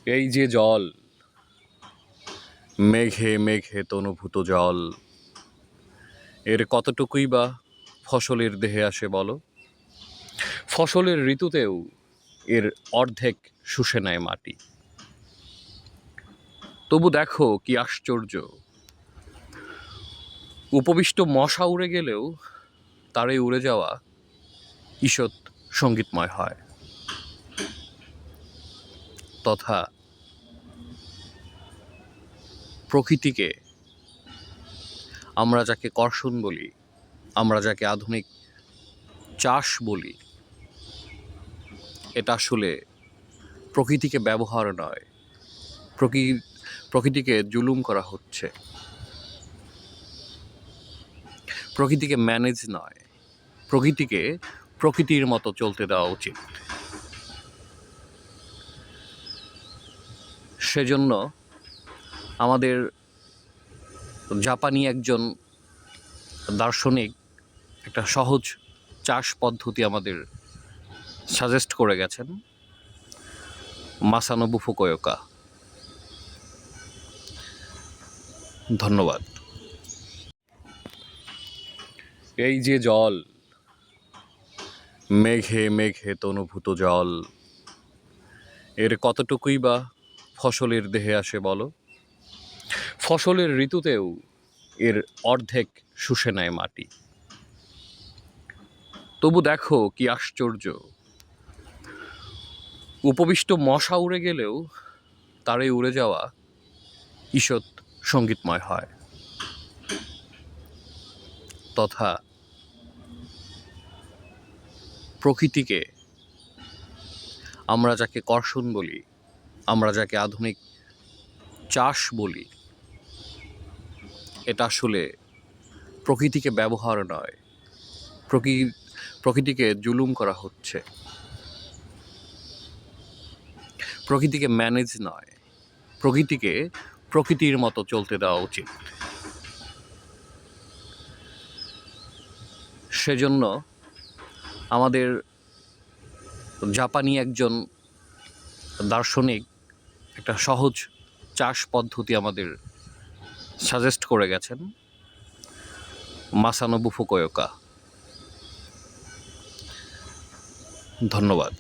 এই যে জল, মেঘে মেঘে তনুভূত জল, এর কতটুকুই বা ফসলের দেহে আসে বলো। ফসলের ঋতুতেও এর অর্ধেক শুষে নেয় মাটি। তবু দেখো কি আশ্চর্য, উপবিষ্ট মশা উড়ে গেলেও তার এই উড়ে যাওয়া ঈষৎ সঙ্গীতময় হয়। তথা প্রকৃতিকে আমরা যাকে কর্ষণ বলি, আমরা যাকে আধুনিক চাষ বলি, এটা আসলে প্রকৃতিকে ব্যবহার নয়, প্রকৃতিকে জুলুম করা হচ্ছে। প্রকৃতিকে ম্যানেজ নয়, প্রকৃতিকে প্রকৃতির মতো চলতে দেওয়া উচিত। সেজন্য আমাদের জাপানি একজন দার্শনিক একটা সহজ চাষ পদ্ধতি আমাদের সাজেস্ট করে গেছেন, মাসানোবু ফুকুওকা। ধন্যবাদ। এই যে জল, মেঘে মেঘে তনুভূত জল, এর কতটুকুই বা ফসলের দেহে আসে বলো। ফসলের ঋতুতেও এর অর্ধেক শুষে নেয় মাটি। তবু দেখো কি আশ্চর্য, উপবিষ্ট মশা উড়ে গেলেও তার এই উড়ে যাওয়া ঈষৎ সঙ্গীতময় হয়। তথা প্রকৃতিকে আমরা যাকে কর্ষণ বলি, আমরা যাকে আধুনিক চাষ বলি, এটা আসলে প্রকৃতিকে ব্যবহার নয়, প্রকৃতিকে জুলুম করা হচ্ছে। প্রকৃতিকে ম্যানেজ নয়, প্রকৃতিকে প্রকৃতির মতো চলতে দেওয়া উচিত। সেজন্য আমাদের জাপানি একজন দার্শনিক একটা সহজ চাষ পদ্ধতি আমাদের সাজেস্ট করে গেছেন, মাসানোবু ফুকুওকা। ধন্যবাদ।